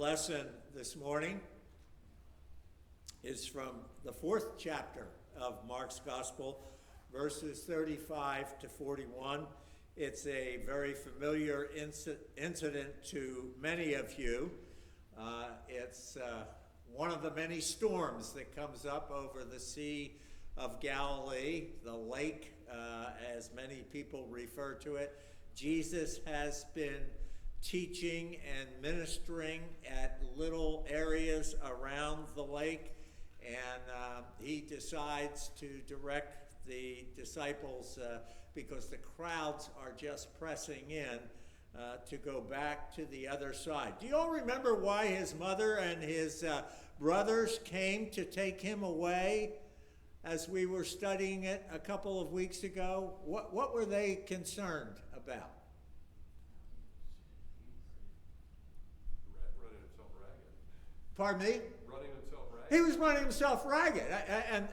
lesson this morning is from the 4th chapter of Mark's Gospel, verses 35 to 41. It's a very familiar incident to many of you. It's one of the many storms that comes up over the Sea of Galilee, the lake, as many people refer to it. Jesus has been teaching and ministering at little areas around the lake, and he decides to direct the disciples, because the crowds are just pressing in, to go back to the other side. Do you all remember why his mother and his brothers came to take him away as we were studying it a couple of weeks ago? What were they concerned about? Running himself ragged. Pardon me? Running himself ragged. He was running himself ragged,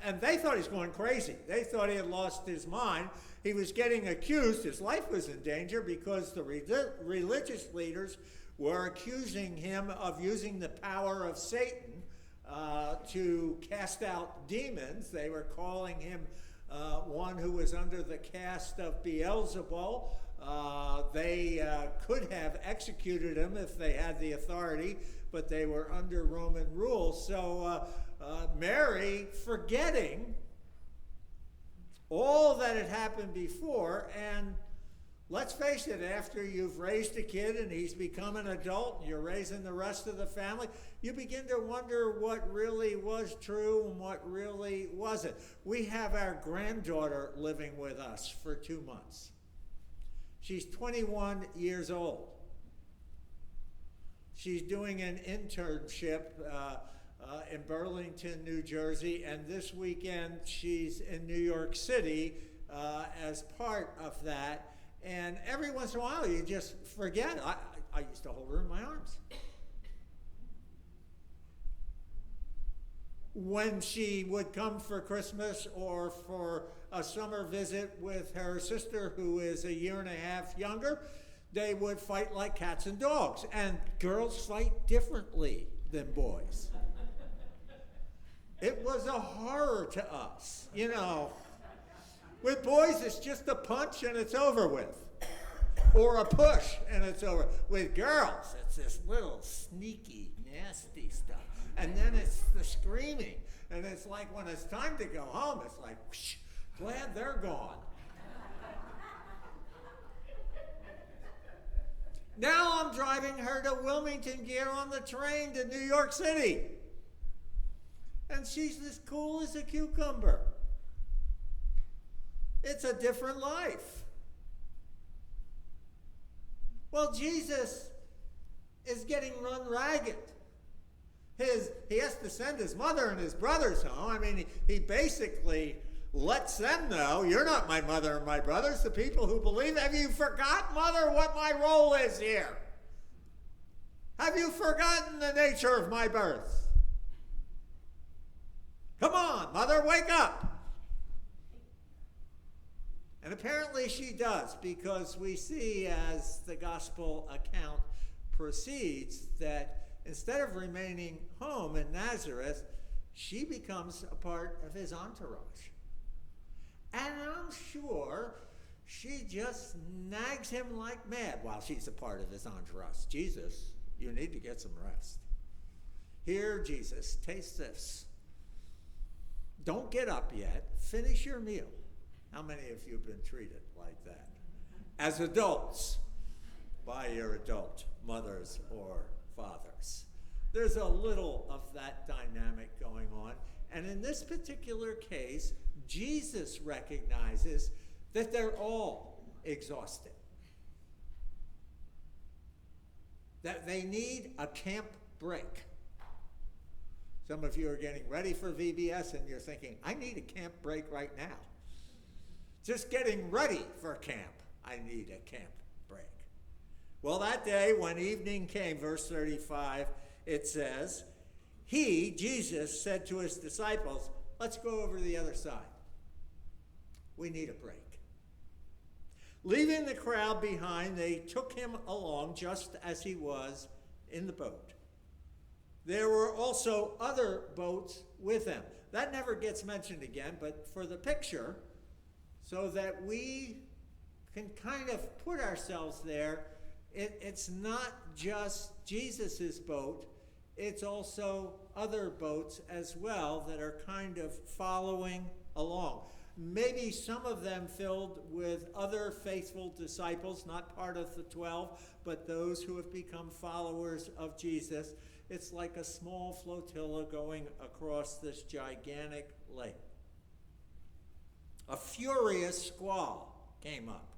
and they thought he was going crazy. They thought he had lost his mind. He was getting accused. His life was in danger because the religious leaders were accusing him of using the power of Satan to cast out demons. They were calling him one who was under the cast of Beelzebul. They could have executed him if they had the authority, but they were under Roman rule. So Mary, forgetting all that had happened before, and let's face it, after you've raised a kid and he's become an adult and you're raising the rest of the family, you begin to wonder what really was true and what really wasn't. We have our granddaughter living with us for 2 months. She's 21 years old. She's doing an internship in Burlington, New Jersey, and this weekend she's in New York City as part of that. And every once in a while you just forget. I used to hold her in my arms. When she would come for Christmas or for a summer visit with her sister, who is 1.5 years younger, they would fight like cats and dogs. And girls fight differently than boys. It was a horror to us, you know. With boys, it's just a punch and it's over with. Or a push and it's over. With girls, it's this little sneaky, nasty stuff. And then it's the screaming. And it's like when it's time to go home, it's like, whoosh, glad they're gone. Now I'm driving her to Wilmington, get on the train to New York City. And she's as cool as a cucumber. It's a different life. Well, Jesus is getting run ragged. He has to send his mother and his brothers home. I mean, he basically lets them know, you're not my mother and my brothers, the people who believe. Have you forgotten, mother, what my role is here? Have you forgotten the nature of my birth? Come on, mother, wake up. And apparently she does, because we see as the gospel account proceeds that instead of remaining home in Nazareth, she becomes a part of his entourage. And I'm sure she just nags him like mad while she's a part of his entourage. Jesus, you need to get some rest. Here, Jesus, taste this. Don't get up yet. Finish your meal. How many of you have been treated like that? As adults, by your adult mothers or fathers. There's a little of that dynamic going on. And in this particular case, Jesus recognizes that they're all exhausted. That they need a camp break. Some of you are getting ready for VBS and you're thinking, I need a camp break right now. Just getting ready for camp, I need a camp break. Well, that day when evening came, verse 35, it says, he, Jesus, said to his disciples, let's go over to the other side. We need a break. Leaving the crowd behind, they took him along just as he was in the boat. there were also other boats with them. That never gets mentioned again, but for the picture, so that we can kind of put ourselves there, it's not just Jesus' boat, it's also other boats as well that are kind of following along. Maybe some of them filled with other faithful disciples, not part of the 12, but those who have become followers of Jesus. It's like a small flotilla going across this gigantic lake. A furious squall came up,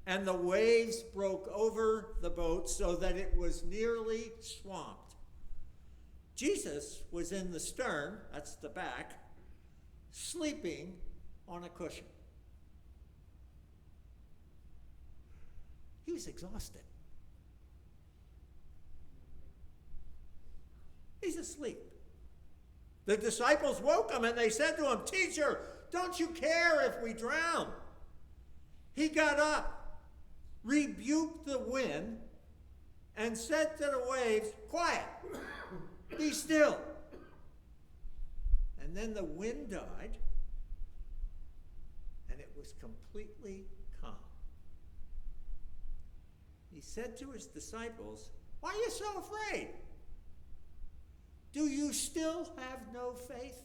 and the waves broke over the boat so that it was nearly swamped. Jesus was in the stern, that's the back, sleeping on a cushion. He was exhausted. He's asleep. The disciples woke him and they said to him, "Teacher, don't you care if we drown?" He got up, rebuked the wind, and said to the waves, "Quiet, be still." And then the wind died, and it was completely calm. He said to his disciples, "Why are you so afraid? Do you still have no faith?"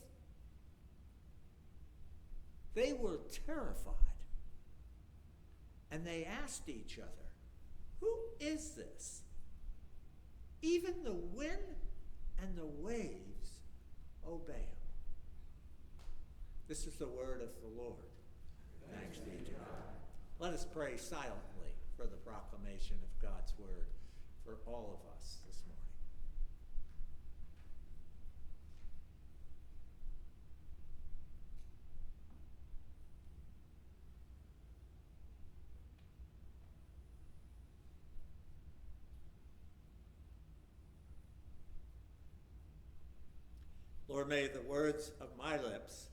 They were terrified, and they asked each other, "Who is this? Even the wind and the waves obey him." This is the word of the Lord. Thanks be to God. Let us pray silently for the proclamation of God's word for all of us this morning. Lord, may the words of my lips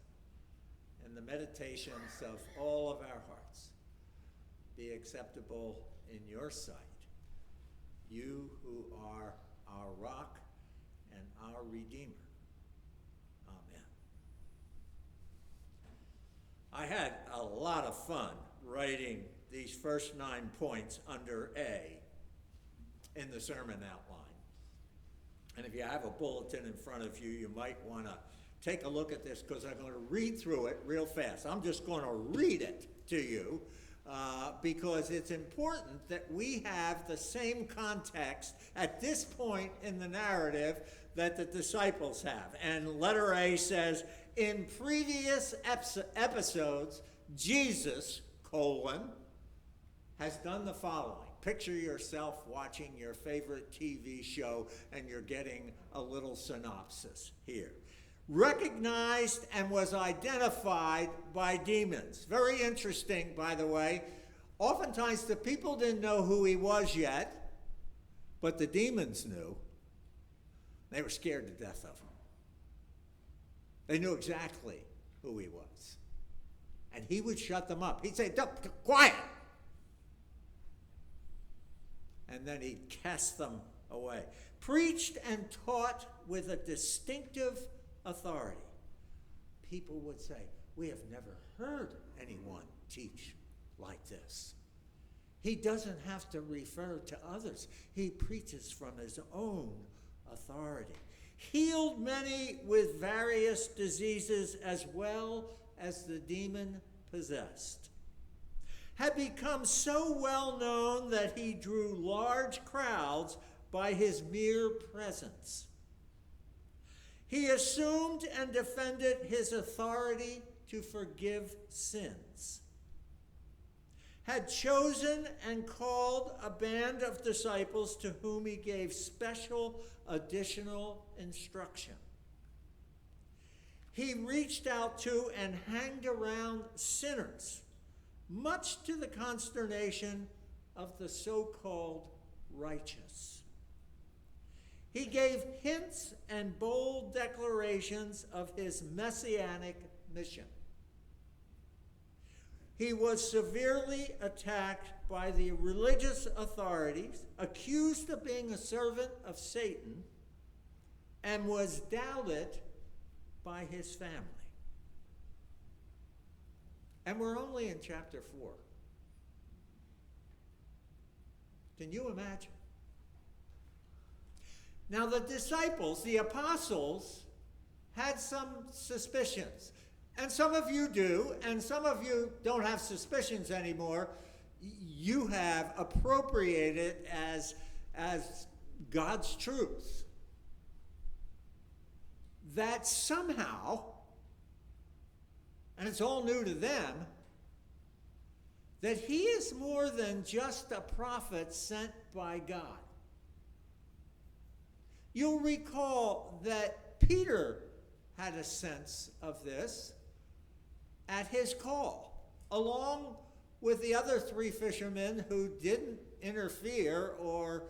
and the meditations of all of our hearts be acceptable in your sight, you who are our rock and our Redeemer. Amen. I had a lot of fun writing these first 9 points under A in the sermon outline. And if you have a bulletin in front of you, you might want to take a look at this because I'm going to read through it real fast. I'm just going to read it to you because it's important that we have the same context at this point in the narrative that the disciples have. And letter A says, in previous episodes, Jesus, has done the following. Picture yourself watching your favorite TV show and you're getting a little synopsis here. Recognized and was identified by demons. Very interesting, by the way. Oftentimes the people didn't know who he was yet, but the demons knew. They were scared to death of him. They knew exactly who he was. And he would shut them up. He'd say, "Quiet!" And then he'd cast them away. Preached and taught with a distinctive authority. People would say, "We have never heard anyone teach like this." He doesn't have to refer to others. He preaches from his own authority. Healed many with various diseases as well as the demon-possessed. Had become so well known that he drew large crowds by his mere presence. He assumed and defended his authority to forgive sins. Had chosen and called a band of disciples to whom he gave special additional instruction. He reached out to and hanged around sinners, much to the consternation of the so-called righteous. He gave hints and bold declarations of his messianic mission. He was severely attacked by the religious authorities, accused of being a servant of Satan, and was doubted by his family. And we're only in chapter 4. Can you imagine? Now the disciples, the apostles, had some suspicions. And some of you do, and some of you don't have suspicions anymore. You have appropriated as God's truth. That somehow, and it's all new to them, that he is more than just a prophet sent by God. You'll recall that Peter had a sense of this at his call, along with the other 3 fishermen who didn't interfere or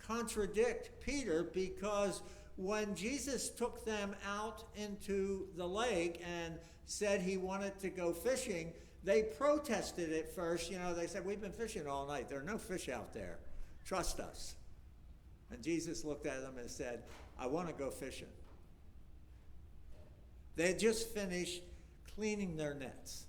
contradict Peter, because when Jesus took them out into the lake and said he wanted to go fishing, they protested at first. They said, "We've been fishing all night. There are no fish out there. Trust us." And Jesus looked at them and said, "I want to go fishing." They had just finished cleaning their nets.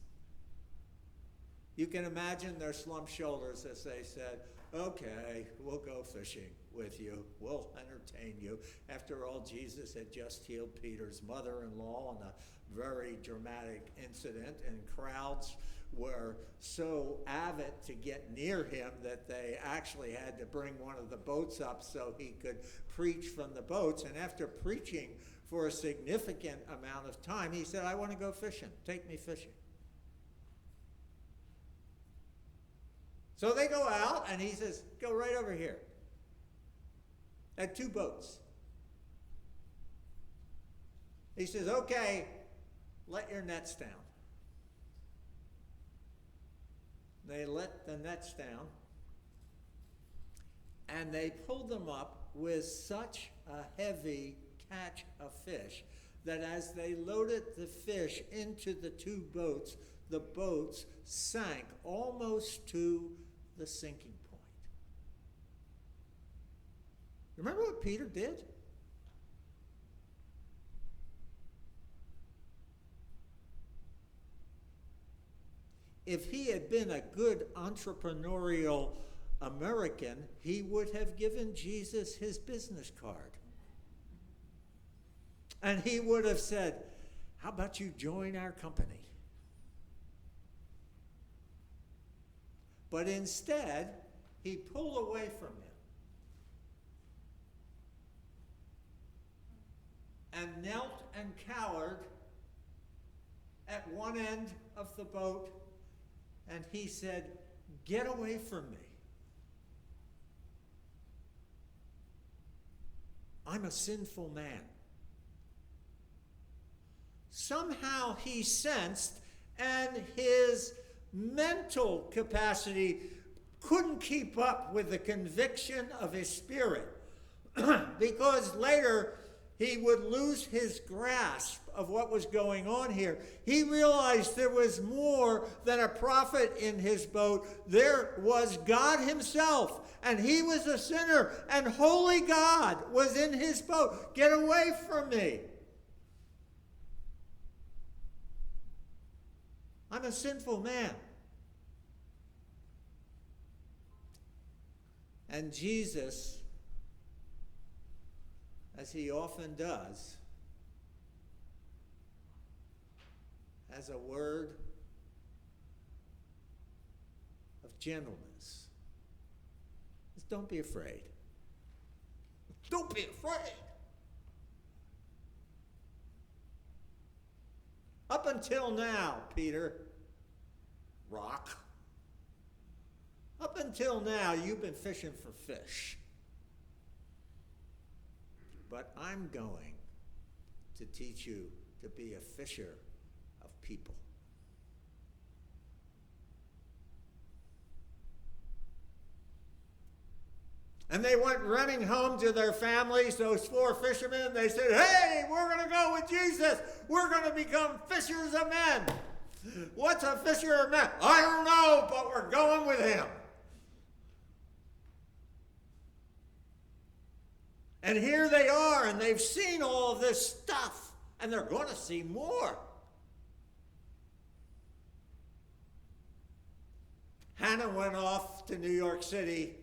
You can imagine their slumped shoulders as they said, "Okay, we'll go fishing with you. We'll entertain you." After all, Jesus had just healed Peter's mother-in-law in a very dramatic incident, and crowds were so avid to get near him that they actually had to bring one of the boats up so he could preach from the boats. And after preaching for a significant amount of time, he said, "I want to go fishing. Take me fishing." So they go out, and he says, "Go right over here." Had 2 boats. He says, "Okay, let your nets down." They let the nets down, and they pulled them up with such a heavy catch of fish that as they loaded the fish into the 2 boats, the boats sank almost to the sinking point. Remember what Peter did? If he had been a good entrepreneurial American, he would have given Jesus his business card. And he would have said, "How about you join our company?" But instead, he pulled away from him and knelt and cowered at one end of the boat, and he said, "Get away from me. I'm a sinful man." Somehow he sensed, and his mental capacity couldn't keep up with the conviction of his spirit, because later he would lose his grasp of what was going on here. He realized there was more than a prophet in his boat. There was God himself, and he was a sinner, and holy God was in his boat. "Get away from me. I'm a sinful man." And Jesus, as he often does, has a word of gentleness. Just don't be afraid. Don't be afraid. Up until now, Peter, rock. Up until now, you've been fishing for fish. But I'm going to teach you to be a fisher of people. And they went running home to their families, those 4 fishermen. They said, "Hey, we're going to go with Jesus. We're going to become fishers of men." "What's a fisher of men?" "I don't know, but we're going with him." And here they are, and they've seen all this stuff, and they're going to see more. Hannah went off to New York City.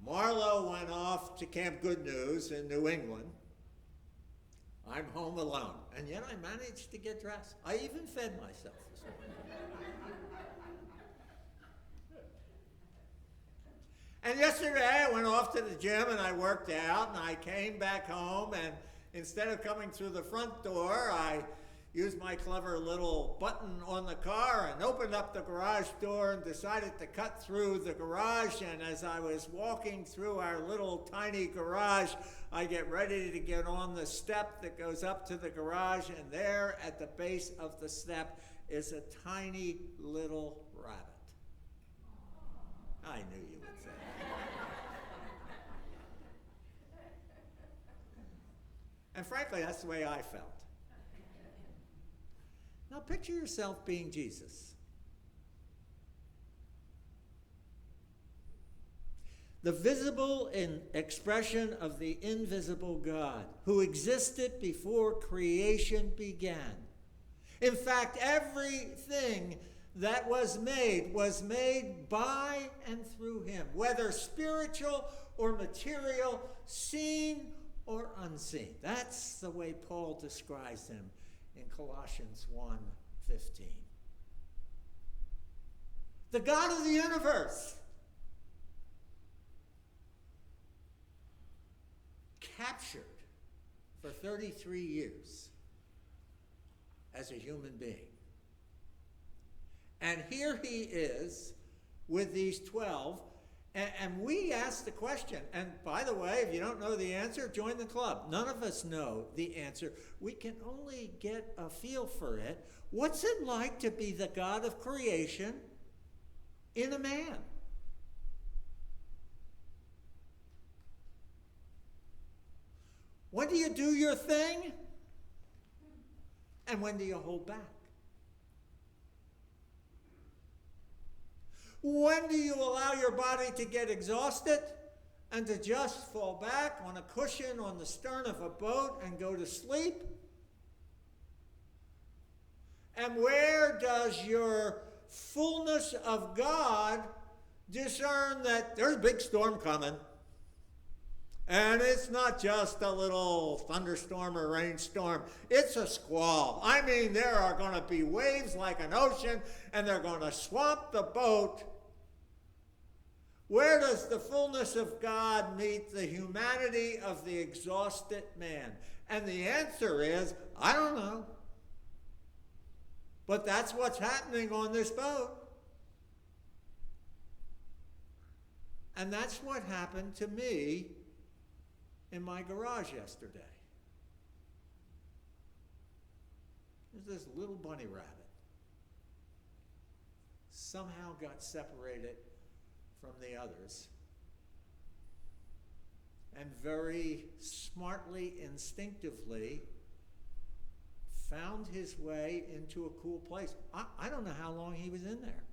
Marlo went off to Camp Good News in New England. I'm home alone. And yet I managed to get dressed. I even fed myself this morning. And yesterday I went off to the gym and I worked out, and I came back home, and instead of coming through the front door, I used my clever little button on the car and opened up the garage door and decided to cut through the garage. And as I was walking through our little tiny garage, I get ready to get on the step that goes up to the garage, and there at the base of the step is a tiny little rabbit. I knew you would say that. And frankly, that's the way I felt. Now picture yourself being Jesus. The visible expression of the invisible God, who existed before creation began. In fact, everything that was made by and through him, whether spiritual or material, seen or unseen. That's the way Paul describes him in Colossians 1:15. The God of the universe, captured for 33 years as a human being. And here he is with these 12, and we ask the question, and by the way, if you don't know the answer, join the club. None of us know the answer. We can only get a feel for it. What's it like to be the God of creation in a man? When do you do your thing? And when do you hold back? When do you allow your body to get exhausted and to just fall back on a cushion on the stern of a boat and go to sleep? And where does your fullness of God discern that there's a big storm coming? And it's not just a little thunderstorm or rainstorm. It's a squall. I mean, there are going to be waves like an ocean, and they're going to swamp the boat. Where does the fullness of God meet the humanity of the exhausted man? And the answer is, I don't know. But that's what's happening on this boat. And that's what happened to me in my garage yesterday. There's this little bunny rabbit. Somehow got separated from the others and very smartly, instinctively found his way into a cool place. I don't know how long he was in there,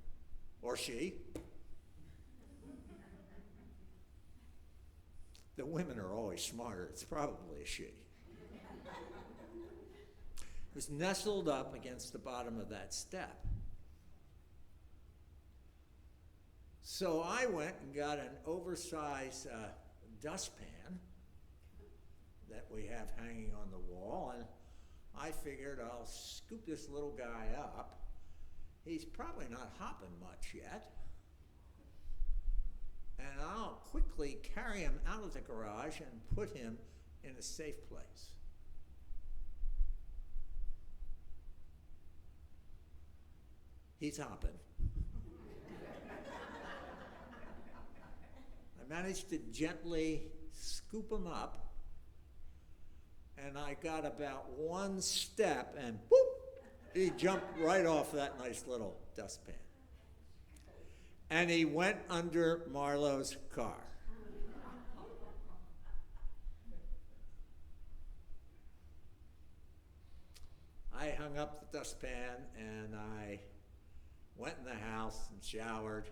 or she. The women are always smarter. It's probably a she. It was nestled up against the bottom of that step. So I went and got an oversized dustpan that we have hanging on the wall, and I figured I'll scoop this little guy up. He's probably not hopping much yet. And I'll quickly carry him out of the garage and put him in a safe place. He's hopping. I managed to gently scoop him up, and I got about one step, and whoop, he jumped right off that nice little dustpan. And he went under Marlo's car. I hung up the dustpan and I went in the house and showered.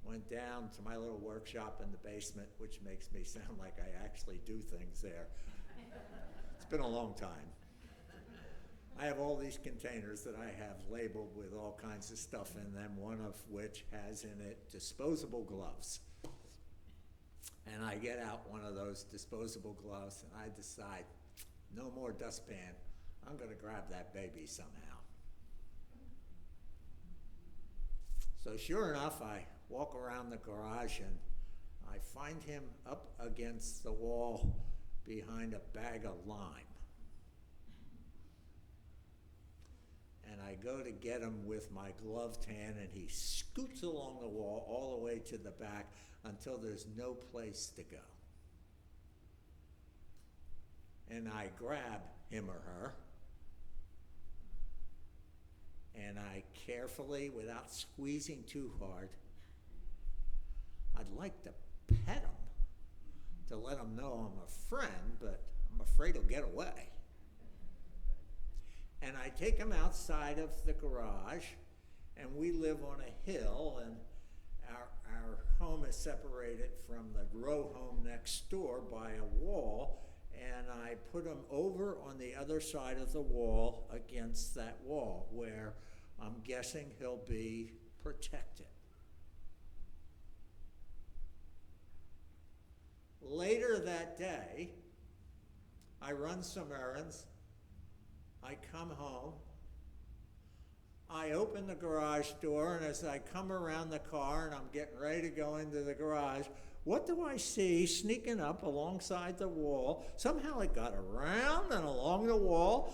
went down to my little workshop in the basement, which makes me sound like I actually do things there. It's been a long time. I have all these containers that I have labeled with all kinds of stuff in them, one of which has in it disposable gloves. And I get out one of those disposable gloves and I decide, no more dustpan. I'm going to grab that baby somehow. So sure enough, I walk around the garage and I find him up against the wall behind a bag of lime. And I go to get him with my gloved hand, and he scoots along the wall all the way to the back until there's no place to go. And I grab him or her, and I carefully, without squeezing too hard, I'd like to pet him to let him know I'm a friend, but I'm afraid he'll get away. And I take him outside of the garage, and we live on a hill, and our home is separated from the row home next door by a wall, and I put him over on the other side of the wall against that wall where I'm guessing he'll be protected. Later that day, I run some errands. I come home, I open the garage door, and as I come around the car and I'm getting ready to go into the garage, what do I see sneaking up alongside the wall? Somehow it got around and along the wall.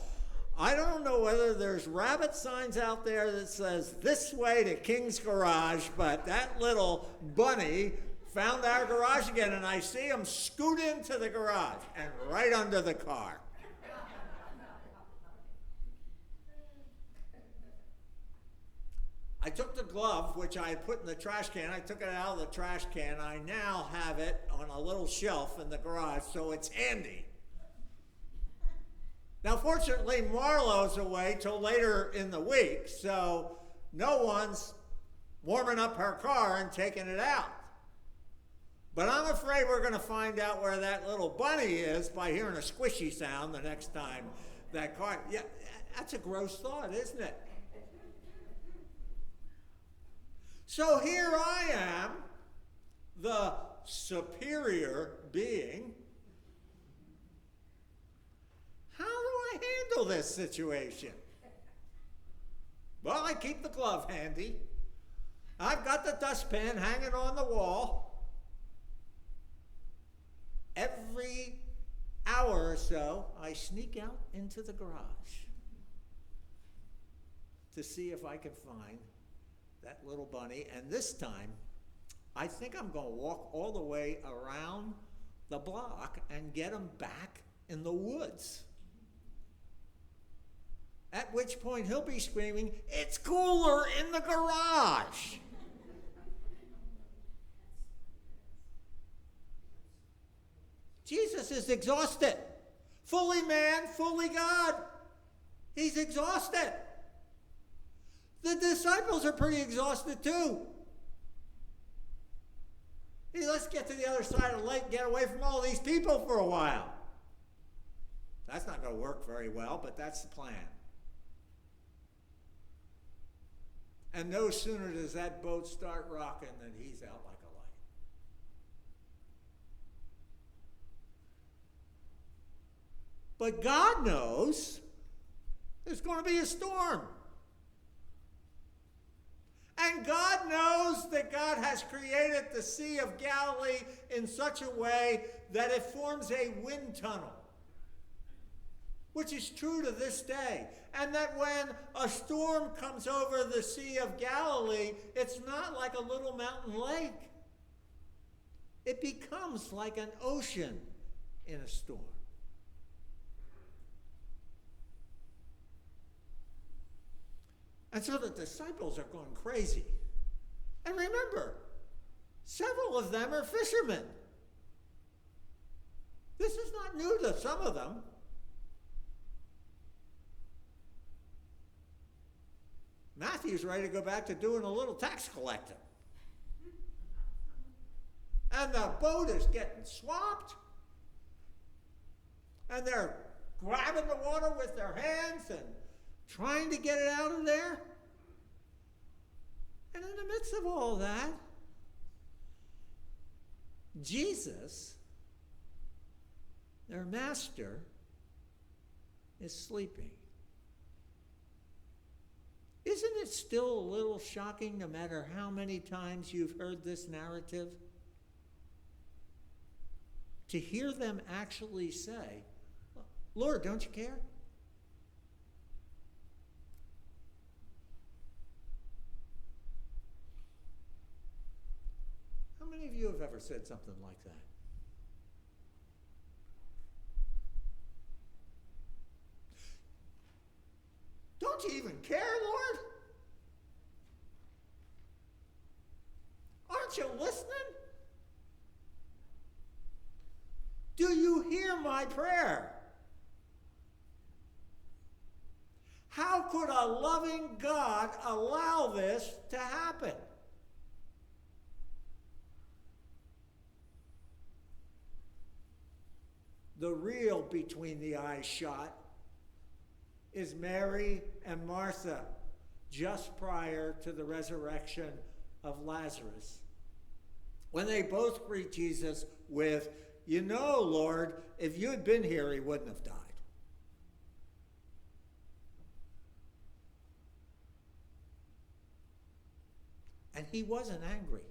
I don't know whether there's rabbit signs out there that says this way to King's Garage, but that little bunny found our garage again, and I see him scoot into the garage and right under the car. I took the glove, which I had put in the trash can. I took it out of the trash can. I now have it on a little shelf in the garage, so it's handy. Now, fortunately, Marlo's away till later in the week, so no one's warming up her car and taking it out. But I'm afraid we're going to find out where that little bunny is by hearing a squishy sound the next time that car... Yeah, that's a gross thought, isn't it? So here I am, the superior being. How do I handle this situation? Well, I keep the glove handy. I've got the dustpan hanging on the wall. Every hour or so, I sneak out into the garage to see if I can find that little bunny, and this time, I think I'm going to walk all the way around the block and get him back in the woods. At which point he'll be screaming, "It's cooler in the garage!" Jesus is exhausted. Fully man, fully God. He's exhausted. The disciples are pretty exhausted too. Hey, let's get to the other side of the lake and get away from all these people for a while. That's not going to work very well, but that's the plan. And no sooner does that boat start rocking than he's out like a light. But God knows there's going to be a storm. And God knows that God has created the Sea of Galilee in such a way that it forms a wind tunnel, which is true to this day. And that when a storm comes over the Sea of Galilee, it's not like a little mountain lake. It becomes like an ocean in a storm. And so the disciples are going crazy. And remember, several of them are fishermen. This is not new to some of them. Matthew's ready to go back to doing a little tax collecting. and the boat is getting swamped, and they're grabbing the water with their hands and trying to get it out of there. And in the midst of all that, Jesus, their master, is sleeping. Isn't it still a little shocking, no matter how many times you've heard this narrative, to hear them actually say, Lord, don't you care? How many of you have ever said something like that? Don't you even care, Lord? Aren't you listening? Do you hear my prayer? How could a loving God allow this to happen? The real between the eyes shot is Mary and Martha just prior to the resurrection of Lazarus, when they both greet Jesus with, you know, Lord, if you had been here, he wouldn't have died. And he wasn't angry.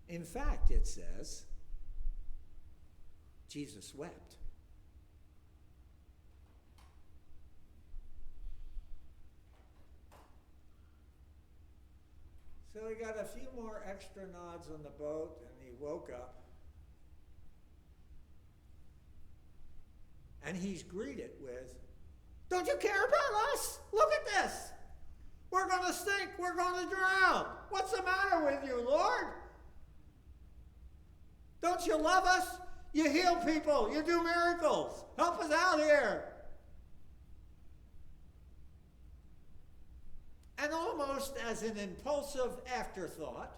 In fact, it says, Jesus wept. So he got a few more extra nods on the boat, and he woke up. And he's greeted with, don't you care about us? Look at this. We're going to sink. We're going to drown. What's the matter with you, Lord? Don't you love us? You heal people. You do miracles. Help us out here. And almost as an impulsive afterthought,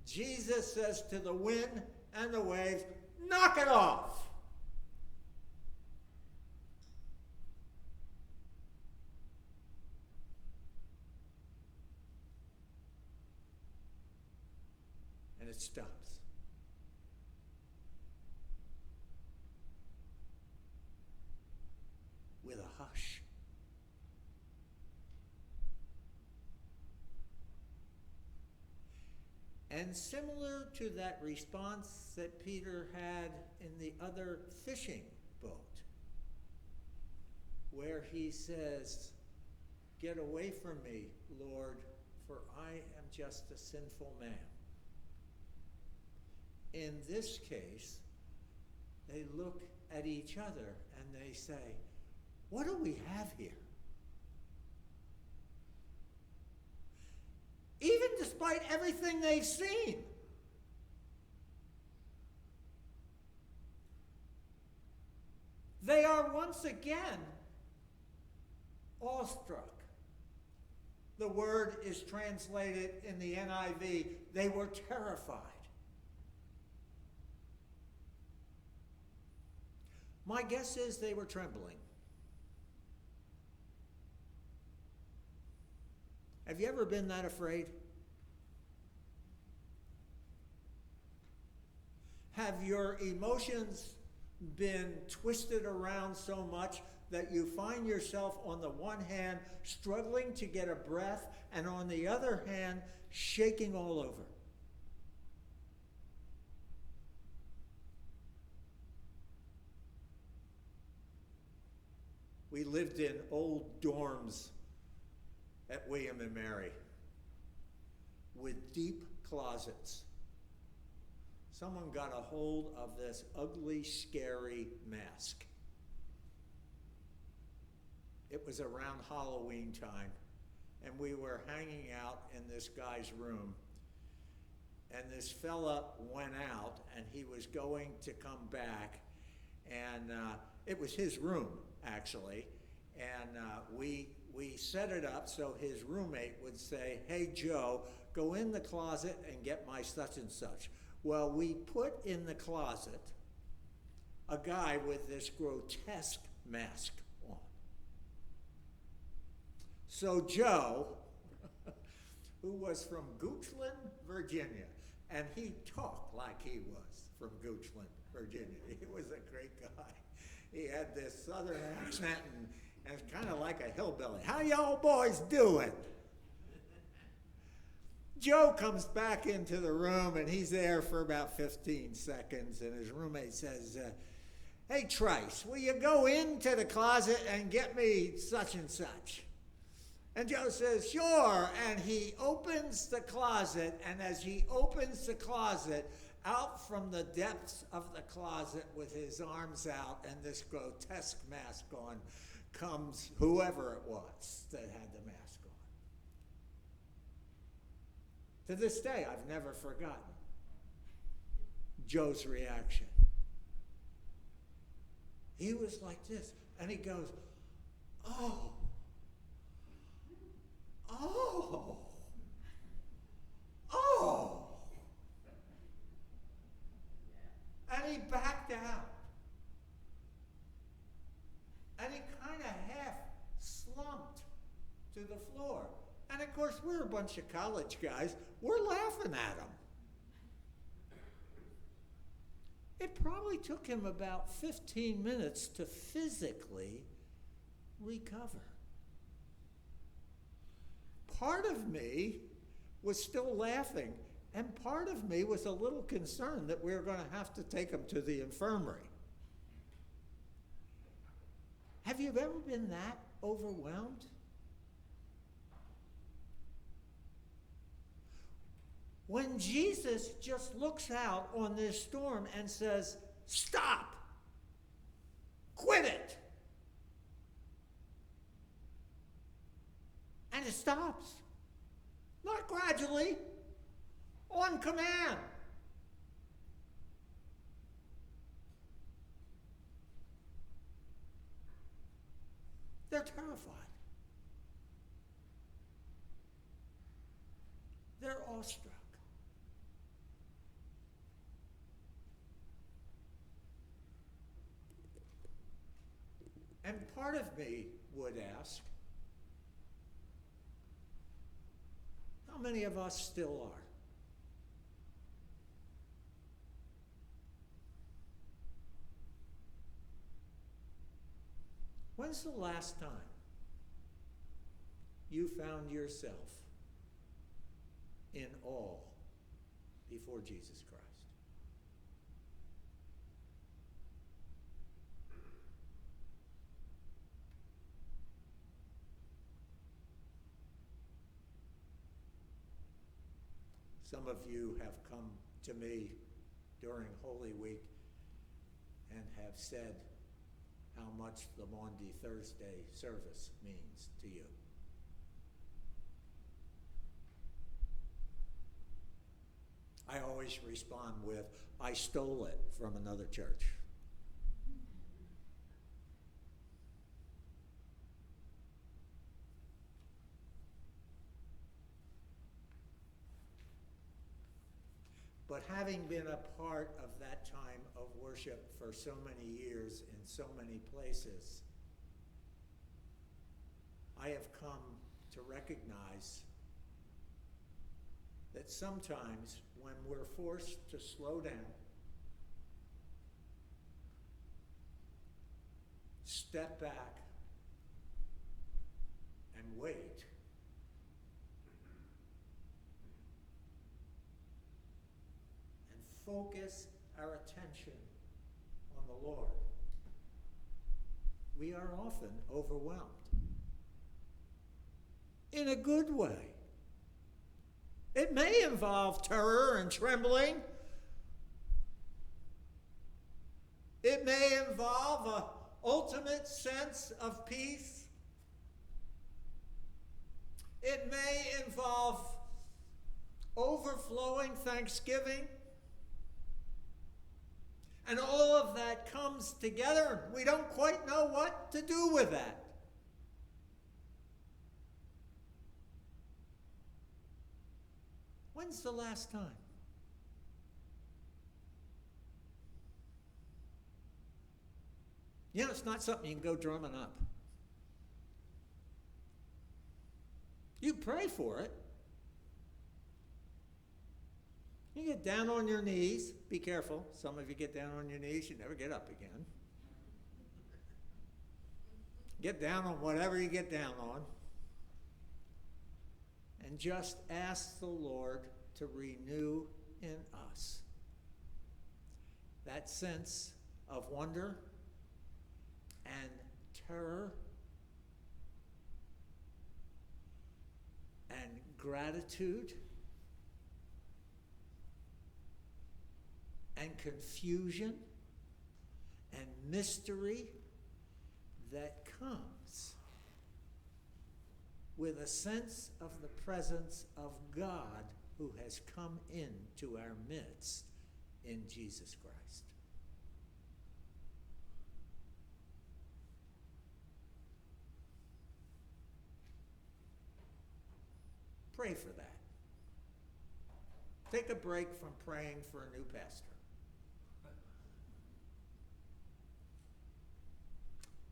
Jesus says to the wind and the waves, knock it off. And it stops. With a hush. And similar to that response that Peter had in the other fishing boat, where he says, get away from me, Lord, for I am just a sinful man. In this case, they look at each other and they say, what do we have here? Even despite everything they've seen. They are once again awestruck. The word is translated in the NIV, they were terrified. My guess is they were trembling. Have you ever been that afraid? Have your emotions been twisted around so much that you find yourself on the one hand struggling to get a breath and on the other hand shaking all over? We lived in old dorms at William and Mary with deep closets. Someone got a hold of this ugly, scary mask. It was around Halloween time, and we were hanging out in this guy's room, and this fella went out, and he was going to come back, and it was his room, actually, and we we set it up so his roommate would say, "Hey, Joe, go in the closet and get my such and such." Well, we put in the closet a guy with this grotesque mask on. So Joe, who was from Goochland, Virginia, and he talked like he was from Goochland, Virginia. He was a great guy. He had this southern accent and it's kind of like a hillbilly. "How y'all boys doing?" Joe comes back into the room and he's there for about 15 seconds and his roommate says, "Hey, Trice, will you go into the closet and get me such and such?" And Joe says, "Sure." And he opens the closet, and as he opens the closet, out from the depths of the closet with his arms out and this grotesque mask on comes whoever it was that had the mask on. To this day, I've never forgotten Joe's reaction. He was like this, and he goes, "Oh, oh, oh." And he backed out. And he kind of half slumped to the floor. And of course, we're a bunch of college guys. We're laughing at him. It probably took him about 15 minutes to physically recover. Part of me was still laughing, and part of me was a little concerned that we were going to have to take him to the infirmary. Have you ever been that overwhelmed? When Jesus just looks out on this storm and says, "Stop! Quit it!" And it stops. Not gradually, on command. They're terrified. They're awestruck. And part of me would ask, how many of us still are? When's the last time you found yourself in awe before Jesus Christ? Some of you have come to me during Holy Week and have said how much the Maundy Thursday service means to you. I always respond with, "I stole it from another church." But having been a part of that time of worship for so many years in so many places, I have come to recognize that sometimes when we're forced to slow down, step back, and wait, and focus our attention on the Lord, we are often overwhelmed. In a good way. It may involve terror and trembling. It may involve an ultimate sense of peace. It may involve overflowing thanksgiving. And all of that comes together. We don't quite know what to do with that. When's the last time? You know, it's not something you can go drumming up. You pray for it. You get down on your knees. Be careful. Some of you get down on your knees, you never get up again. Get down on whatever you get down on. And just ask the Lord to renew in us that sense of wonder and terror and gratitude and confusion and mystery that comes with a sense of the presence of God who has come into our midst in Jesus Christ. Pray for that. Take a break from praying for a new pastor.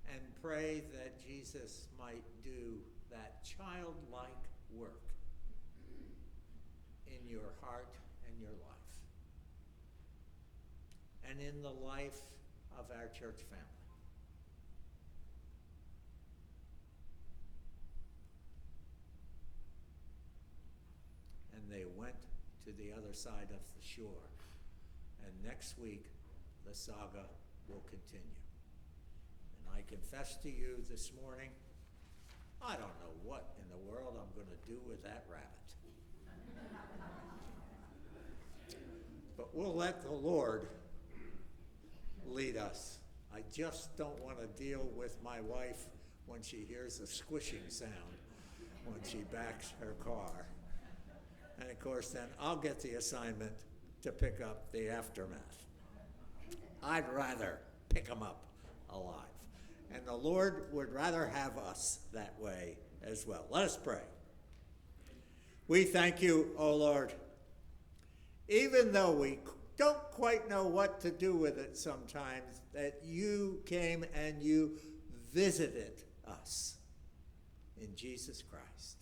And pray that Jesus might do that childlike work in your heart and your life, and in the life of our church family. And they went to the other side of the shore. And next week, the saga will continue. And I confess to you this morning, I don't know what in the world I'm going to do with that rabbit. But we'll let the Lord lead us. I just don't want to deal with my wife when she hears a squishing sound when she backs her car. And of course, then I'll get the assignment to pick up the aftermath. I'd rather pick them up alive. And the Lord would rather have us that way as well. Let us pray. We thank you, O Lord, even though we don't quite know what to do with it sometimes, that you came and you visited us in Jesus Christ.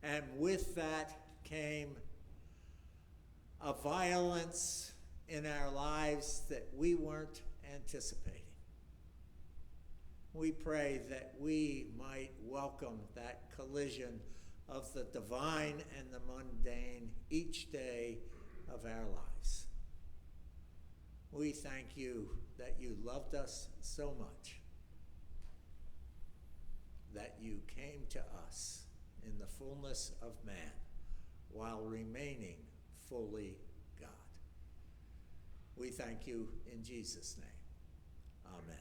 And with that came a violence in our lives that we weren't anticipating. We pray that we might welcome that collision of the divine and the mundane each day of our lives. We thank you that you loved us so much, that you came to us in the fullness of man while remaining fully God. We thank you in Jesus' name. Amen.